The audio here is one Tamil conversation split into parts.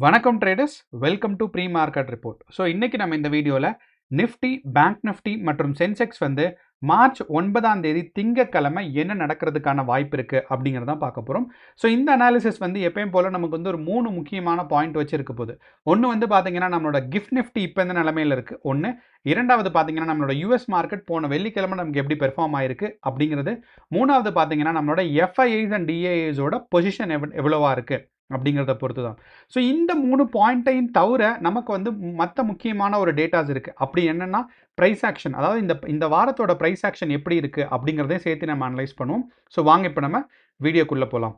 வணக்கம் traders, welcome to pre market report. So இன்னைக்கு நம்ம இந்த வீடியோவில் நிஃப்டி, பேங்க் நிஃப்டி மற்றும் சென்செக்ஸ் வந்து மார்ச் 9ஆம் தேதி திங்கட்கிழமை என்ன நடக்கிறதுக்கான வாய்ப்பு இருக்குது அப்படிங்கிறத பார்க்க போகிறோம். ஸோ இந்த அனாலிசிஸ் வந்து எப்பயும் போல் நமக்கு வந்து ஒரு 3 முக்கியமான பாயிண்ட் வச்சிருக்க போகுது. ஒன்று வந்து பார்த்தீங்கன்னா நம்மளோட கிஃப்ட் நிஃப்டி இப்போ இந்த நிலமையில் இருக்குது ஒன்று. இரண்டாவது பார்த்தீங்கன்னா நம்மளோட யூஎஸ் மார்க்கெட் போன வெள்ளிக்கிழமை நமக்கு எப்படி பெர்ஃபார்ம் ஆயிருக்கு அப்படிங்கிறது. மூணாவது பார்த்தீங்கன்னா நம்மளோட எஃப்ஐஐஸ் அண்ட் டிஐஐஸோட பொசிஷன் எவ்வளவா இருக்குது அப்படிங்கிறத பொறுத்து தான். ஸோ இந்த 3 பாயிண்ட்டையும் தவிர நமக்கு வந்து மற்ற முக்கியமான ஒரு டேட்டாஸ் இருக்குது. அப்படி என்னென்னா ப்ரைஸ் ஆக்ஷன், அதாவது இந்த வாரத்தோட ப்ரைஸ் ஆக்ஷன் எப்படி இருக்குது அப்படிங்கிறதையும் சேர்த்து நம்ம அனலைஸ் பண்ணுவோம். ஸோ வாங்க இப்போ நம்ம வீடியோக்குள்ளே போகலாம்.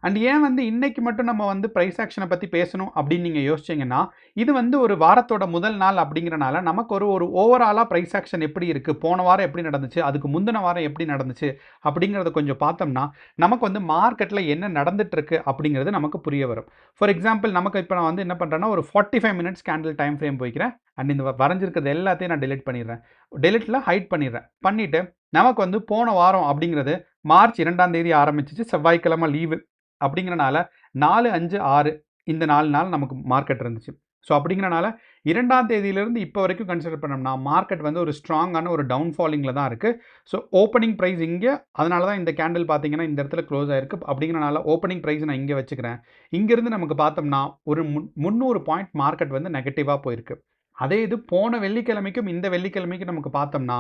அண்ட் ஏன் வந்து இன்னைக்கு மட்டும் நம்ம வந்து ப்ரைஸ் ஆக்ஷனை பற்றி பேசணும் அப்படின்னு நீங்கள் யோசிச்சிங்கன்னா, இது வந்து ஒரு வாரத்தோட முதல் நாள் அப்படிங்கிறனால நமக்கு ஒரு ஓவராலாக ப்ரைஸ் ஆக்ஷன் எப்படி இருக்குது, போன வாரம் எப்படி நடந்துச்சு, அதுக்கு முந்தின வாரம் எப்படி நடந்துச்சு அப்படிங்கிறத கொஞ்சம் பார்த்தோம்னா நமக்கு வந்து மார்க்கெட்டில் என்ன நடந்துட்டுருக்கு அப்படிங்கிறது நமக்கு புரிய வரும். ஃபார் எக்ஸாம்பிள் நமக்கு இப்போ நான் வந்து என்ன பண்ணுறேன்னா ஒரு 45 மினிட்ஸ் கேண்டில் டைம் ஃப்ரேம் போய்க்கிறேன். அண்ட் இந்த வரைஞ்சிருக்கிறது எல்லாத்தையும் நான் டெலிட் பண்ணிடுறேன். டெலிட்டில் ஹைட் பண்ணிடுறேன். பண்ணிவிட்டு நமக்கு வந்து போன வாரம் அப்படிங்கிறது மார்ச் 2ஆம் தேதி ஆரம்பிச்சிச்சு, செவ்வாய்க்கிழமை லீவு அப்படிங்கிறனால 4, 5, 6 இந்த 4 நாள் நமக்கு மார்க்கெட் இருந்துச்சு. ஸோ அப்படிங்கிறனால 2ஆம் தேதியிலிருந்து இப்போ வரைக்கும் கன்சிடர் பண்ணோம்னா மார்க்கெட் வந்து ஒரு ஸ்ட்ராங்கான ஒரு டவுன் ஃபாலிங்கில் தான் இருக்குது. ஸோ ஓப்பனிங் ப்ரைஸ் இங்கே, அதனால தான் இந்த கேண்டில் பார்த்தீங்கன்னா இந்த இடத்துல க்ளோஸ் ஆயிருக்கு. அப்படிங்கிறனால ஓப்பனிங் ப்ரைஸ் நான் இங்கே வச்சுக்கிறேன். இங்கேருந்து நமக்கு பார்த்தோம்னா ஒரு 300 பாயிண்ட் மார்க்கெட் வந்து நெகட்டிவாக போயிருக்கு. அதே இது போன வெள்ளிக்கிழமைக்கும் இந்த வெள்ளிக்கிழமைக்கும் நமக்கு பார்த்தோம்னா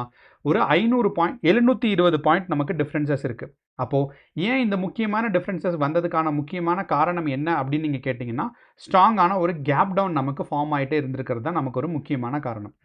ஒரு 500 பாயிண்ட் 720 பாயிண்ட் நமக்கு டிஃப்ரென்சஸ் இருக்குது. அப்போது ஏன் இந்த முக்கியமான டிஃப்ரென்சஸ் வந்ததுக்கான முக்கியமான காரணம் என்ன அப்படின்னு நீங்கள் கேட்டிங்கன்னா, ஸ்ட்ராங்கான ஒரு கேப் டவுன் நமக்கு ஃபார்ம் ஆகிட்டே இருந்திருக்கிறது தான் நமக்கு ஒரு முக்கியமான காரணம்.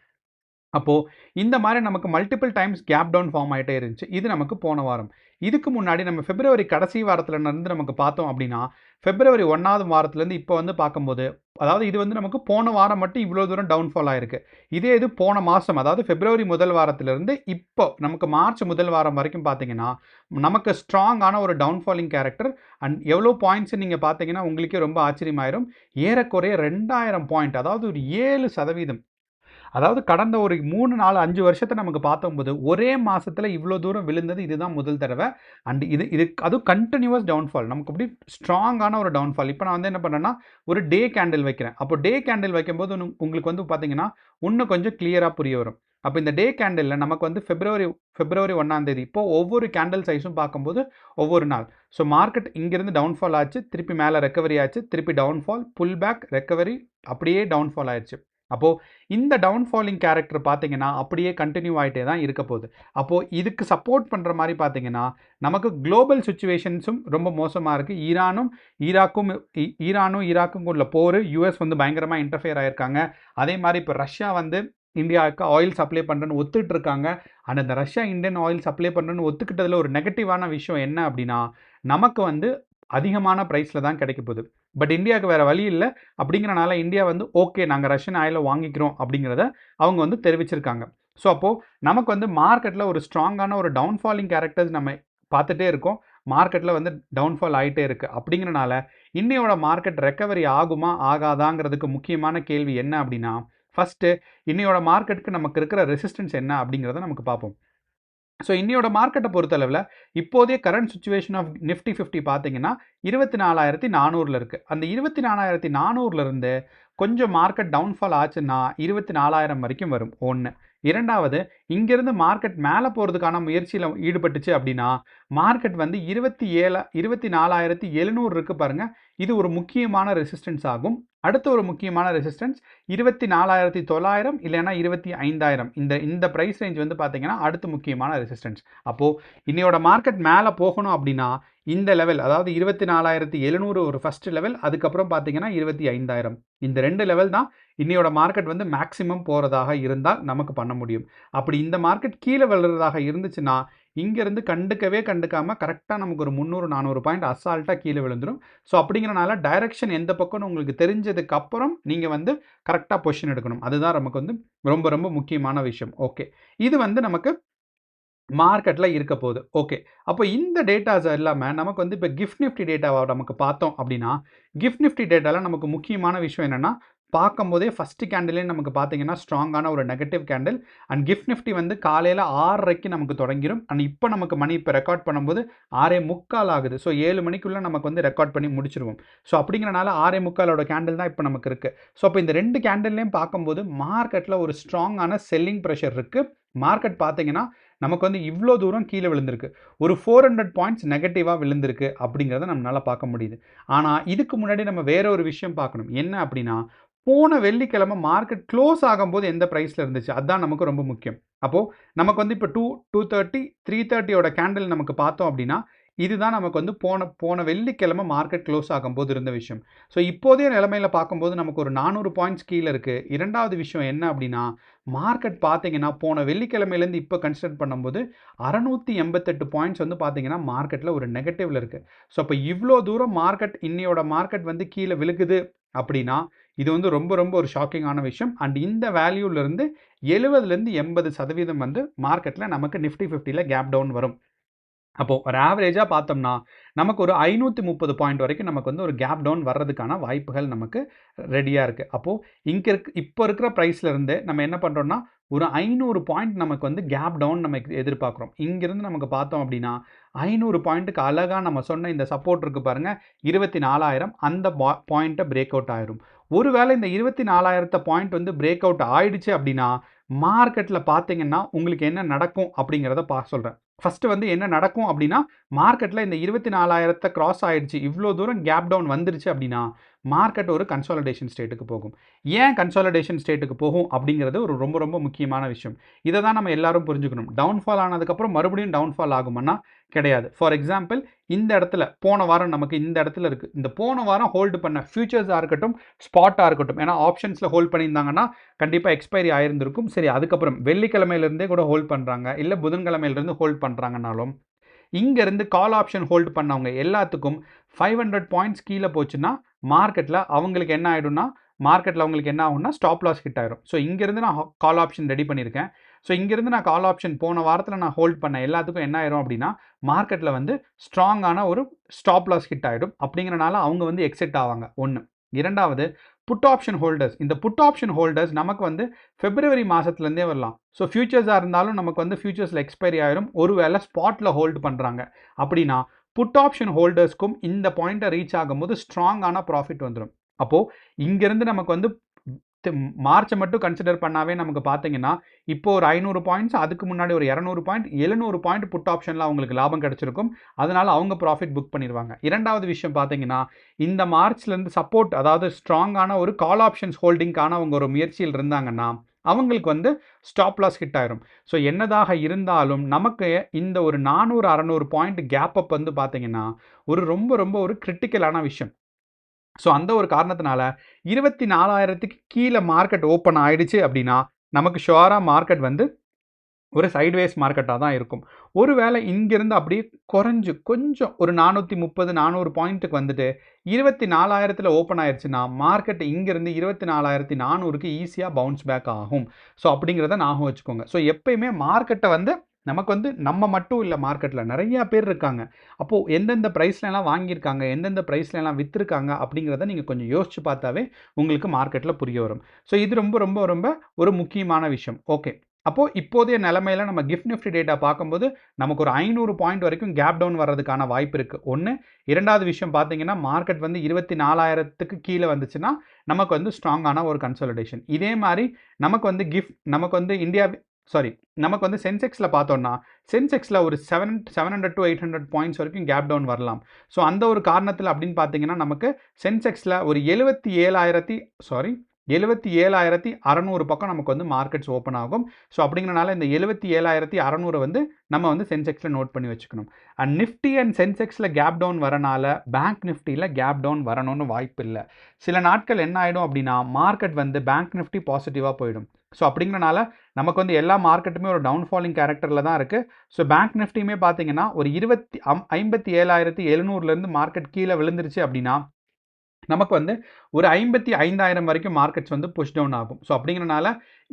அப்போது இந்த மாதிரி நமக்கு multiple times gap down form ஆகிட்டே இருந்துச்சு. இது நமக்கு போன வாரம். இதுக்கு முன்னாடி நம்ம பிப்ரவரி கடைசி வாரத்தில் இருந்து நமக்கு பார்த்தோம் அப்படின்னா, பிப்ரவரி 1ஆவது வாரத்துலேருந்து இப்போ வந்து பார்க்கும்போது, அதாவது இது வந்து நமக்கு போன வாரம் மட்டும் இவ்வளோ தூரம் டவுன்ஃபால் ஆயிருக்கு. இதே இது போன மாதம், அதாவது பிப்ரவரி முதல் வாரத்திலிருந்து இப்போ நமக்கு மார்ச் முதல் வாரம் வரைக்கும் பார்த்தீங்கன்னா நமக்கு ஸ்ட்ராங்கான ஒரு டவுன்ஃபாலிங் கேரக்டர். அண்ட் எவ்வளோ பாயிண்ட்ஸ் நீங்கள் பார்த்தீங்கன்னா உங்களுக்கே ரொம்ப ஆச்சரியமாயிரும். ஏறக்குறைய 2000 பாயிண்ட், அதாவது ஒரு 7%. அதாவது கடந்த ஒரு 3, 4, 5 வருஷத்தை நமக்கு பார்த்தம்போது ஒரே மாதத்தில் இவ்வளோ தூரம் விழுந்தது இதுதான் முதல் தடவை. அண்ட் அதுவும் கண்டினியூவஸ் டவுன்ஃபால், நமக்கு அப்படி ஸ்ட்ராங்கான ஒரு டவுன்ஃபால். இப்போ நான் வந்து என்ன பண்ணேன்னா ஒரு டே கேண்டில் வைக்கிறேன். அப்போ டே கேண்டில் வைக்கும்போது உங்களுக்கு வந்து பார்த்தீங்கன்னா இன்னும் கொஞ்சம் கிளியராக புரிய வரும். அப்போ இந்த டே கேண்டிலில் நமக்கு வந்து பிப்ரவரி 1ஆம் தேதி இப்போது ஒவ்வொரு கேண்டில் சைஸும் பார்க்கும்போது ஒவ்வொரு நாள். ஸோ மார்க்கெட் இங்கேருந்து டவுன்ஃபால் ஆச்சு, திருப்பி மேலே ரெக்கவரி ஆச்சு, திருப்பி டவுன்ஃபால், புல் பேக், ரெக்கவரி, அப்படியே டவுன்ஃபால் ஆயிடுச்சு. அப்போது இந்த டவுன்ஃபாலிங் கேரக்டர் பார்த்தீங்கன்னா அப்படியே கண்டினியூ ஆகிட்டே தான் இருக்க போகுது. அப்போது இதுக்கு சப்போர்ட் பண்ணுற மாதிரி பார்த்தீங்கன்னா நமக்கு குளோபல் சுச்சுவேஷன்ஸும் ரொம்ப மோசமாக இருக்குது. ஈரானும் உள்ள போர், யூஎஸ் வந்து பயங்கரமாக இன்டர்ஃபியர் ஆகியிருக்காங்க. அதே மாதிரி இப்போ ரஷ்யா வந்து இந்தியாவுக்கு ஆயில் சப்ளை பண்ணுறேன்னு ஒத்துக்கிட்டு இருக்காங்க. ஆனால் இந்த ரஷ்யா இந்தியன் ஆயில் சப்ளை பண்ணுறேன்னு ஒத்துக்கிட்டதில் ஒரு நெகட்டிவான விஷயம் என்ன அப்படின்னா, நமக்கு வந்து அதிகமான ப்ரைஸில் தான் கிடைக்க போகுது. பட் இந்தியாவுக்கு வேறு வழி இல்லை. அப்படிங்கிறனால இந்தியா வந்து ஓகே நாங்கள் ரஷ்யன் ஆயிலை வாங்கிக்கிறோம் அப்படிங்கிறத அவங்க வந்து தெரிவிச்சிருக்காங்க. ஸோ அப்போது நமக்கு வந்து மார்க்கெட்டில் ஒரு ஸ்ட்ராங்கான ஒரு டவுன்ஃபாலிங் கேரக்டர்ஸ் நம்ம பார்த்துட்டே இருக்கோம். மார்க்கெட்டில் வந்து டவுன்ஃபால் ஆகிட்டே இருக்குது. அப்படிங்கிறனால இன்னையோட மார்க்கெட் ரெக்கவரி ஆகுமா ஆகாதாங்கிறதுக்கு முக்கியமான கேள்வி என்ன அப்படின்னா, ஃபஸ்ட்டு இன்னையோட மார்க்கெட்டுக்கு நமக்கு இருக்கிற ரெசிஸ்டன்ஸ் என்ன அப்படிங்கிறத நமக்கு பார்ப்போம். ஸோ இன்னையோட மார்க்கெட்டை பொறுத்தளவில் இப்போதைய கரண்ட் சுச்சுவேஷன் ஆஃப் நிஃப்டி 50 பார்த்தீங்கன்னா 24,400 இருக்குது. அந்த 24,400 கொஞ்சம் மார்க்கெட் டவுன்ஃபால் ஆச்சுன்னா 24,000 வரைக்கும் வரும். ஒன்று. இரண்டாவது, இங்கேருந்து மார்க்கெட் மேலே போகிறதுக்கான முயற்சியில் ஈடுபட்டுச்சு அப்படின்னா மார்க்கெட் வந்து 24,700 இருக்குது பாருங்கள். இது ஒரு முக்கியமான ரெசிஸ்டன்ஸ் ஆகும். அடுத்த ஒரு முக்கியமான ரெசிஸ்டன்ஸ் 24,900 இல்லைன்னா 25,000. இந்த ப்ரைஸ் ரேஞ்ச் வந்து பார்த்தீங்கன்னா அடுத்த முக்கியமான ரெசிஸ்டன்ஸ். அப்போது இன்னையோட மார்க்கெட் மேலே போகணும் அப்படின்னா இந்த லெவல், அதாவது 24,700 ஒரு ஃபஸ்ட் லெவல், அதுக்கப்புறம் பார்த்தீங்கன்னா 25,000. இந்த 2 லெவல் தான் இன்னையோட மார்க்கெட் வந்து மேக்ஸிமம் போகிறதாக இருந்தால் நமக்கு பண்ண முடியும். அப்படி இந்த மார்க்கெட் கீழே விழுறதாக இருந்துச்சுன்னா இங்கேருந்து கண்டுக்காமல் கரெக்டாக நமக்கு ஒரு 300, 400 பாயிண்ட் அசால்ட்டாக கீழே விழுந்துடும். ஸோ அப்படிங்கிறனால டைரெக்ஷன் எந்த பக்கம்னு உங்களுக்கு தெரிஞ்சதுக்கு அப்புறம் நீங்கள் வந்து கரெக்டாக பொசிஷன் எடுக்கணும். அதுதான் நமக்கு வந்து ரொம்ப ரொம்ப முக்கியமான விஷயம். ஓகே, இது வந்து நமக்கு மார்க்கெட்டில் இருக்க போகுது. ஓகே, அப்போ இந்த டேட்டாஸ் இல்லாமல் நமக்கு வந்து இப்போ கிஃப்ட் நிஃப்டி டேட்டாவை நமக்கு பார்த்தோம் அப்படின்னா, கிஃப்ட் நிஃப்டி டேட்டாவில் நமக்கு முக்கியமான விஷயம் என்னென்னா பார்க்கும்போதே ஃபஸ்ட்டு கேண்டிலே நமக்கு பார்த்தீங்கன்னா ஸ்ட்ராங்கான ஒரு negative candle. And gift Nifty வந்து காலையில் 6:30க்கு நமக்கு தொடங்கிடும். அண்ட் இப்போ நமக்கு மணி இப்போ ரெக்கார்ட் பண்ணும்போது 6:45 ஆகுது. ஸோ 7 மணிக்குள்ளே நமக்கு வந்து ரெக்கார்ட் பண்ணி முடிச்சிருவோம். ஸோ அப்படிங்கிறனால 6:45 கேண்டில் தான் இப்போ நமக்கு இருக்குது. ஸோ அப்போ இந்த 2 கேண்டில்லையும் பார்க்கும்போது மார்க்கெட்டில் ஒரு ஸ்ட்ராங்கான செல்லிங் ப்ரெஷர் இருக்குது. மார்க்கெட் பார்த்தீங்கன்னா நமக்கு வந்து இவ்வளோ தூரம் கீழே விழுந்திருக்கு. ஒரு 400 பாயிண்ட்ஸ் நெகட்டிவாக விழுந்திருக்கு அப்படிங்கிறத நம்மளால பார்க்க முடியுது. ஆனால் இதுக்கு முன்னாடி நம்ம வேற ஒரு விஷயம் பார்க்கணும். என்ன அப்படின்னா, போன வெள்ளிக்கிழமை மார்க்கெட் க்ளோஸ் ஆகும்போது எந்த ப்ரைஸில் இருந்துச்சு, அதுதான் நமக்கு ரொம்ப முக்கியம். அப்போது நமக்கு வந்து இப்போ 230 330யோட கேண்டில் நமக்கு பார்த்தோம் அப்படின்னா, இதுதான் நமக்கு வந்து போன வெள்ளிக்கிழமை மார்க்கெட் க்ளோஸ் ஆகும்போது இருந்த விஷயம். ஸோ இப்போதைய நிலைமையில் பார்க்கும்போது நமக்கு ஒரு 400 பாயிண்ட்ஸ் கீழே இருக்குது. இரண்டாவது விஷயம் என்ன அப்படின்னா, மார்க்கெட் பார்த்தீங்கன்னா போன வெள்ளிக்கிழமையிலேருந்து இப்போ கன்சிடர் பண்ணும்போது 688 பாயிண்ட்ஸ் வந்து பார்த்தீங்கன்னா மார்க்கெட்டில் ஒரு நெகட்டிவ்ல இருக்குது. ஸோ அப்போ இவ்வளோ தூரம் மார்க்கெட் இன்னையோட மார்க்கெட் வந்து கீழே விழுகுது அப்படின்னா, இது வந்து ரொம்ப ரொம்ப ஒரு ஷாக்கிங்கான விஷயம். அண்ட் இந்த வேல்யூலேருந்து 70லேருந்து 80% வந்து மார்க்கெட்டில் நமக்கு நிஃப்டி 50ல் கேப் டவுன் வரும். அப்போது ஒரு ஆவரேஜாக பார்த்தோம்னா நமக்கு ஒரு 530 பாயிண்ட் வரைக்கும் நமக்கு வந்து ஒரு கேப் டவுன் வர்றதுக்கான வாய்ப்புகள் நமக்கு ரெடியாக இருக்குது. அப்போது இப்போ இருக்கிற ப்ரைஸ்லேருந்து நம்ம என்ன பண்ணுறோம்னா ஒரு 500 பாயிண்ட் நமக்கு வந்து கேப் டவுன் நம்ம எதிர்பார்க்குறோம். இங்கேருந்து நமக்கு பார்த்தோம் அப்படின்னா 500 பாயிண்ட்டுக்கு அழகாக நம்ம சொன்ன இந்த சப்போர்ட் இருக்குது பாருங்கள் 24,000 அந்த பாயிண்ட்டை பிரேக் அவுட் ஆயிரும். ஒருவேளை இந்த 24,000 பாயிண்ட் வந்து பிரேக் அவுட் ஆயிடுச்சு அப்படின்னா மார்க்கெட்டில் பார்த்தீங்கன்னா உங்களுக்கு என்ன நடக்கும் அப்படிங்கிறத சொல்கிறேன். ஃபஸ்ட்டு வந்து என்ன நடக்கும் அப்படின்னா, மார்க்கெட்டில் இந்த 24,000 கிராஸ் ஆயிடுச்சு. இவ்வளோ தூரம் கேப் டவுன் வந்துருச்சு அப்படின்னா, மார்க்கெட் ஒரு கன்சாலிடேஷன் ஸ்டேட்டுக்கு போகும். ஏன் கன்சாலிடேஷன் ஸ்டேட்டுக்கு போகும் அப்படிங்கிறது ஒரு ரொம்ப ரொம்ப முக்கியமான விஷயம். இதை தான் நம்ம எல்லாரும் புரிஞ்சுக்கணும். டவுன்ஃபால் ஆனதுக்கப்புறம் மறுபடியும் டவுன்ஃபால் ஆகுமானா கிடையாது. ஃபார் எக்ஸாம்பிள் இந்த இடத்துல போன வாரம் நமக்கு இந்த இடத்துல இருக்குது. இந்த போன வாரம் ஹோல்டு பண்ண ஃபியூச்சர்ஸாக இருக்கட்டும், ஸ்பாட்டாக இருக்கட்டும். ஏன்னா ஆப்ஷன்ஸில் ஹோல்ட் பண்ணியிருந்தாங்கன்னா கண்டிப்பாக எக்ஸ்பைரி ஆயிருந்திருக்கும். சரி, அதுக்கப்புறம் வெள்ளிக்கிழமையிலேருந்தே கூட ஹோல்ட் பண்ணுறாங்க, இல்லை புதன்கிழமையிலேருந்து ஹோல்ட் பண்ணுறாங்கனாலும் இங்கேருந்து கால் ஆப்ஷன் ஹோல்டு பண்ணவங்க எல்லாத்துக்கும் 500 பாயிண்ட்ஸ் கீழே போச்சுன்னா மார்க்கெட்டில் அவங்களுக்கு என்ன ஆகிடும்னா அவங்களுக்கு என்ன ஆகும்னா ஸ்டாப் லாஸ் ஹிட் ஆயிடும். ஸோ இங்கேருந்து நான் கால் ஆப்ஷன் ரெடி பண்ணியிருக்கேன். ஸோ இங்கேருந்து நான் கால் ஆப்ஷன் போன வாரத்தில் நான் ஹோல்ட் பண்ண எல்லாத்துக்கும் என்ன ஆயிரும் அப்படின்னா மார்க்கெட்டில் வந்து ஸ்ட்ராங்கான ஒரு ஸ்டாப் லாஸ் ஹிட் ஆகிடும். அப்படிங்கிறனால அவங்க வந்து எக்ஸிட் ஆவாங்க. ஒன்று. இரண்டாவது, புட் ஆப்ஷன் ஹோல்டர்ஸ். இந்த புட் ஆப்ஷன் ஹோல்டர்ஸ் நமக்கு வந்து பிப்ரவரி மாதத்துலேருந்தே வரலாம். ஸோ ஃபியூச்சர்ஸாக இருந்தாலும் நமக்கு வந்து ஃபியூச்சர்ஸில் எக்ஸ்பைரி ஆயிரும். ஒருவேளை ஸ்பாட்டில் ஹோல்டு பண்ணுறாங்க அப்படின்னா புட் ஆப்ஷன் ஹோல்டர்ஸ்க்கும் இந்த பாயிண்ட்டை ரீச் ஆகும்போது ஸ்ட்ராங்கான ப்ராஃபிட் வந்துடும். அப்போது இங்கேருந்து நமக்கு வந்து மார்ச்சை மட்டும் கன்சிடர் பண்ணாவே நமக்கு பார்த்தீங்கன்னா இப்போ ஒரு 500 பாயிண்ட்ஸ், அதுக்கு முன்னாடி ஒரு 200 பாயிண்ட், 700 பாயிண்ட் புட் ஆப்ஷனில் அவங்களுக்கு லாபம் கிடைச்சிருக்கும். அதனால் அவங்க ப்ராஃபிட் புக் பண்ணிடுவாங்க. இரண்டாவது விஷயம் பார்த்தீங்கன்னா இந்த மார்ச்லேருந்து சப்போர்ட், அதாவது ஸ்ட்ராங்கான ஒரு கால் ஆப்ஷன்ஸ் ஹோல்டிங்கான அவங்க ஒரு முயற்சியில் இருந்தாங்கன்னா அவங்களுக்கு வந்து ஸ்டாப் லாஸ் ஹிட் ஆயிரும். ஸோ என்னதாக இருந்தாலும் நமக்கு இந்த ஒரு 400-600 பாயிண்ட் கேப் அப் வந்து பார்த்தீங்கன்னா ஒரு ரொம்ப ரொம்ப ஒரு கிரிட்டிக்கலான விஷயம். ஸோ அந்த ஒரு காரணத்தினால 24,000க்கு கீழே மார்க்கெட் ஓப்பன் ஆயிடுச்சு அப்படின்னா நமக்கு ஷுவராக மார்க்கெட் வந்து ஒரு சைட்வேஸ் மார்க்கெட்டாக தான் இருக்கும். ஒருவேளை இங்கிருந்து அப்படியே குறைஞ்சு கொஞ்சம் ஒரு 430-400 பாயிண்ட்டுக்கு வந்துட்டு 24,000ல் ஓப்பன் ஆயிடுச்சுன்னா மார்க்கெட் இங்கேருந்து 24,400க்கு ஈஸியாக பவுன்ஸ் பேக் ஆகும். ஸோ அப்படிங்கிறத ஞாபகம் வச்சுக்கோங்க. ஸோ எப்பயுமே மார்க்கெட்டை வந்து நமக்கு வந்து நம்ம மட்டும் இல்லை, மார்க்கெட்டில் நிறையா பேர் இருக்காங்க. அப்போது எந்தெந்த ப்ரைஸ்லலாம் வாங்கியிருக்காங்க, எந்தெந்த ப்ரைஸ்லலாம் விற்றுருக்காங்க அப்படிங்கிறத நீங்கள் கொஞ்சம் யோசிச்சு பார்த்தாவே உங்களுக்கு மார்க்கெட்டில் புரிய வரும். ஸோ இது ரொம்ப ரொம்ப ரொம்ப ஒரு முக்கியமான விஷயம். ஓகே, அப்போது இப்போதைய நிலைமையில் நம்ம கிஃப்ட் நிஃப்டி டேட்டா பார்க்கும்போது நமக்கு ஒரு 500 பாயிண்ட் வரைக்கும் கேப் டவுன் வர்றதுக்கான வாய்ப்பு இருக்குது. ஒன்று. இரண்டாவது விஷயம் பார்த்தீங்கன்னா மார்க்கெட் வந்து 24,000க்கு கீழே வந்துச்சுன்னா நமக்கு வந்து ஸ்ட்ராங்கான ஒரு கன்சாலிடேஷன். இதே மாதிரி நமக்கு வந்து நமக்கு வந்து சென்செக்ஸில் பார்த்தோம்னா சென்செக்ஸில் ஒரு 700 to 800 பாயிண்ட்ஸ் வரைக்கும் கேப் டவுன் வரலாம். ஸோ அந்த ஒரு காரணத்தில் அப்படின்னு பார்த்தீங்கன்னா நமக்கு சென்செக்ஸில் ஒரு 77,600 பக்கம் நமக்கு வந்து மார்க்கெட்ஸ் ஓப்பன் ஆகும். ஸோ அப்படிங்கிறனால இந்த 77,600 வந்து நம்ம வந்து சென்செக்ஸில் நோட் பண்ணி வச்சுக்கணும். அண்ட் நிஃப்டி அண்ட் சென்செக்ஸில் கேப் டவுன் வரனால பேங்க் நிஃப்டியில் கேப் டவுன் வரணும்னு வாய்ப்பு இல்லை. சில நாட்கள் என்ன ஆகிடும் அப்படின்னா மார்க்கெட் வந்து பேங்க் நிஃப்டி பாசிட்டிவாக போயிடும். ஸோ அப்படிங்கிறனால நமக்கு வந்து எல்லா மார்க்கெட்டுமே ஒரு டவுன்ஃபாலிங் கேரக்டரில் தான் இருக்குது. ஸோ பேங்க் நிஃப்டியுமே பார்த்தீங்கன்னா ஒரு 57,700லேருந்து மார்க்கெட் கீழே விழுந்துருச்சு அப்படின்னா நமக்கு வந்து ஒரு 55,000 வரைக்கும் மார்க்கெட்ஸ் வந்து புஷ் டவுன் ஆகும். ஸோ அப்படிங்கிறனால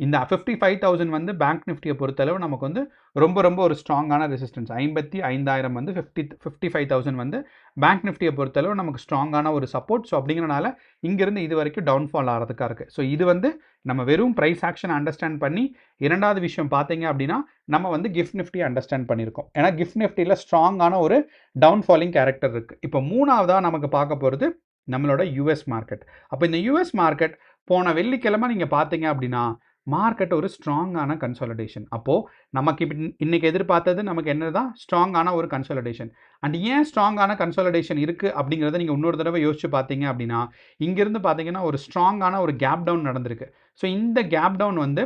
இந்த 55,000 வந்து பேங்க் நிஃப்டியை பொறுத்தளவு நமக்கு வந்து ரொம்ப ரொம்ப ஒரு ஸ்ட்ராங்கான ரெசிஸ்டன்ஸ். 55,000 வந்து 55,000 வந்து பேங்க் நிஃப்டியை பொறுத்தளவு நமக்கு ஸ்ட்ராங்கான ஒரு சப்போர்ட். ஸோ அப்படிங்கிறனால இங்கிருந்து இது வரைக்கும் டவுன்ஃபால் ஆகிறதுக்காக இருக்குது. ஸோ இது வந்து நம்ம வெறும் ப்ரைஸ் ஆக்ஷன் அண்டர்ஸ்டாண்ட் பண்ணி, இரண்டாவது விஷயம் பார்த்தீங்க அப்படின்னா நம்ம வந்து கிஃப்ட் நிஃப்டியை அண்டர்ஸ்டாண்ட் பண்ணியிருக்கோம். ஏன்னா கிஃப்ட் நிஃப்டியில் ஸ்ட்ராங்கான ஒரு டவுன்ஃபாலிங் கேரக்டர் இருக்குது. இப்போ மூணாவதாக நமக்கு பார்க்க போகிறது நம்மளோட யூஎஸ் மார்க்கெட். அப்போ இந்த யூஎஸ் மார்க்கெட் போன வெள்ளிக்கிழமை நீங்கள் பார்த்தீங்க அப்படின்னா மார்க்கெட் ஒரு ஸ்ட்ராங்கான கன்சாலிடேஷன். அப்போது நமக்கு இன்னைக்கு எதிர்பார்த்தது நமக்கு என்னதான் ஸ்ட்ராங்கான ஒரு கன்சாலிடேஷன். அண்ட் ஏன் ஸ்ட்ராங்கான கன்சாலிடேஷன் இருக்குது அப்படிங்கிறத நீங்கள் இன்னொரு தடவை யோசிச்சு பார்த்தீங்க அப்படின்னா இங்கேருந்து பார்த்தீங்கன்னா ஒரு ஸ்ட்ராங்கான ஒரு கேப் டவுன் நடந்திருக்கு. ஸோ இந்த கேப் டவுன் வந்து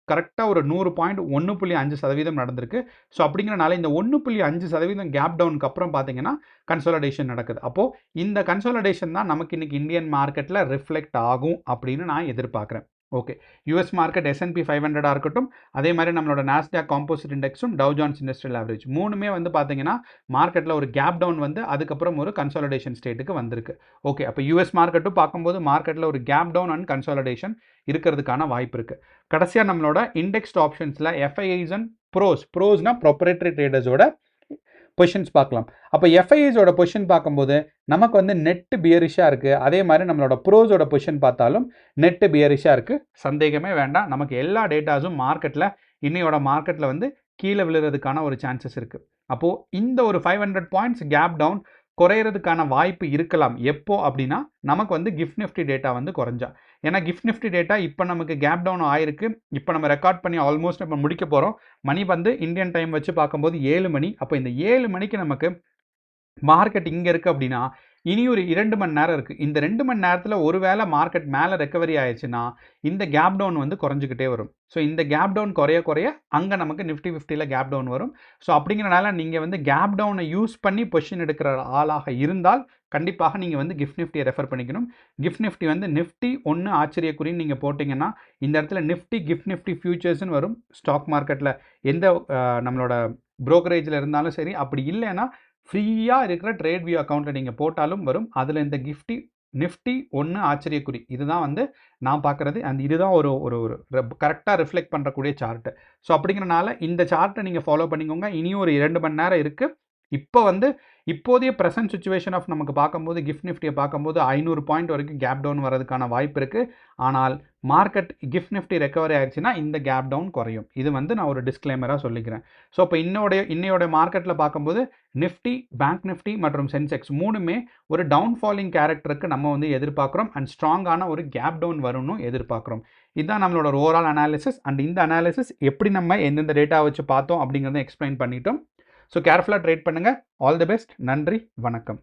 கரெக்டாக ஒரு 100.1.5% நடந்திருக்கு. ஸோ அப்படிங்கிறனால இந்த 1.5% கேப் டவுனுக்கு அப்புறம் பார்த்தீங்கன்னா கன்சாலிடேஷன் நடக்குது. அப்போது இந்த கன்சாலிடேஷன் தான் நமக்கு இன்றைக்கி இந்தியன் மார்க்கெட்டில் ரிஃப்ளெக்ட் ஆகும் அப்படின்னு நான் எதிர்பார்க்குறேன். ஓகே, யூஎஸ் மார்க்கெட் S&P 500 இருக்கட்டும், அதே மாதிரி நம்மளோட நாஸ்டாக் காம்போசிட் இண்டெக்ஸும் டவ் ஜான்ஸ் இண்டஸ்ட்ரியல் ஆவரேஜ் மூணுமே வந்து பார்த்தீங்கன்னா மார்க்கெட்டில் ஒரு கேப் டவுன் வந்து அதுக்கப்புறம் ஒரு கன்சாலிடேஷன் ஸ்டேட்டுக்கு வந்திருக்கு. ஓகே, அப்போ யூஎஸ் மார்க்கெட்டும் பார்க்கும்போது மார்க்கெட்டில் ஒரு கேப் டவுன் அண்ட் கன்சாலிடேஷன் இருக்கிறதுக்கான வாய்ப்பு இருக்குது. கடைசியாக நம்மளோட இண்டெக்ஸ்ட் ஆப்ஷன்ஸில் FIIs அண்ட் ப்ரோஸ்னா ப்ரொப்ரேட்டரி ட்ரேடர்ஸோட பொசிஷன்ஸ் பார்க்கலாம். அப்போ FIIஸோட பொசிஷன் பார்க்கும்போது நமக்கு வந்து நெட்டு பியரிஷாக இருக்குது. அதே மாதிரி நம்மளோட ப்ரோஸோட பொசிஷன் பார்த்தாலும் நெட்டு பியரிஷாக இருக்குது. சந்தேகமே வேண்டாம், நமக்கு எல்லா டேட்டாஸும் மார்க்கெட்டில் இன்னையோட மார்க்கெட்டில் வந்து கீழே விழுறதுக்கான ஒரு சான்சஸ் இருக்குது. அப்போது இந்த ஒரு 500 பாயிண்ட்ஸ் கேப் டவுன் குறையிறதுக்கான வாய்ப்பு இருக்கலாம். எப்போ அப்படின்னா நமக்கு வந்து கிஃப்ட் நிஃப்டி டேட்டா வந்து குறைஞ்சா. ஏன்னா கிஃப்ட் நிஃப்டி டேட்டா இப்போ நமக்கு கேப் டவுன் ஆயிருக்கு. இப்போ நம்ம ரெக்கார்ட் பண்ணி ஆல்மோஸ்ட் நம்ம முடிக்க போகிறோம். மணி வந்து இந்தியன் டைம் வச்சு பார்க்கும்போது 7 மணி. அப்போ இந்த 7 மணிக்கு நமக்கு மார்க்கெட் இங்கே இருக்குது அப்படின்னா இனி ஒரு 2 மணி நேரம் இருக்குது. இந்த 2 மணி நேரத்தில் ஒருவேளை மார்க்கெட் மேலே ரெக்கவரி ஆயிடுச்சுன்னா இந்த கேப் டவுன் வந்து குறைஞ்சிக்கிட்டே வரும். ஸோ இந்த கேப் டவுன் குறைய அங்கே நமக்கு நிஃப்டி 50ல் கேப் டவுன் வரும். ஸோ அப்படிங்கிறனால நீங்கள் வந்து கேப் டவுனை யூஸ் பண்ணி பொசிஷன் எடுக்கிற ஆளாக இருந்தால் கண்டிப்பாக நீங்கள் வந்து கிஃப்ட் நிஃப்டியை ரெஃபர் பண்ணிக்கணும். கிஃப்ட் நிஃப்டி வந்து நிஃப்டி 1 ஆச்சரியக்குறின்னு நீங்கள் போட்டிங்கன்னா இந்த இடத்துல நிஃப்டி கிஃப்ட் நிஃப்டி ஃபியூச்சர்ஸ்னு வரும். ஸ்டாக் மார்க்கெட்டில் எந்த நம்மளோட ப்ரோக்கரேஜில் இருந்தாலும் சரி, அப்படி இல்லைன்னா ஃப்ரீயாக இருக்கிற ட்ரேட் வியூ அக்கௌண்ட்டில் நீங்கள் போட்டாலும் வரும். அதில் இந்த நிஃப்டி 1 ஆச்சரியக்குறி இதுதான் வந்து நான் பார்க்குறது. அண்ட் இதுதான் ஒரு ஒரு ஒரு கரெக்டாக ரிஃப்ளெக்ட் பண்ணுறக்கூடிய சார்ட்டு. ஸோ அப்படிங்கிறனால இந்த சார்ட்டை நீங்கள் ஃபாலோ பண்ணிக்கோங்க. இனியும் ஒரு 2 மணி நேரம் இருக்குது. இப்போ வந்து இப்போதைய ப்ரெசன்ட் சுச்சுவேஷன் ஆஃப் நமக்கு பார்க்கும்போது கிஃப்ட் நிஃப்டியை பார்க்கும்போது 500 பாயிண்ட் வரைக்கும் கேப் டவுன் வரதுக்கான வாய்ப்பு இருக்குது. ஆனால் மார்க்கெட் கிஃப்ட் நிஃப்டி ரெக்கவரி ஆயிடுச்சுன்னா இந்த கேப் டவுன் குறையும். இது வந்து நான் ஒரு டிஸ்க்ளைமராக சொல்லிக்கிறேன். ஸோ இப்போ இன்னையோட மார்க்கெட்டில் பார்க்கும்போது நிஃப்டி, பேங்க் நிஃப்டி மற்றும் சென்செக்ஸ் மூணுமே ஒரு டவுன்ஃபாலிங் கேரக்டருக்கு நம்ம வந்து எதிர்பார்க்குறோம். அண்ட் ஸ்ட்ராங்கான ஒரு கேப் டவுன் வரும்னு எதிர்பார்க்குறோம். இதுதான் நம்மளோட ஓவரால் அனாலிசிஸ். அண்ட் இந்த அனாலிசிஸ் எப்படி நம்ம எந்தெந்த டேட்டா வச்சு பார்த்தோம் அப்படிங்கிறத எக்ஸ்பிளைன் பண்ணிட்டோம். ஸோ கேர்ஃபுல்லாக ட்ரேட் பண்ணுங்கள். All the best. நன்றி, வணக்கம்.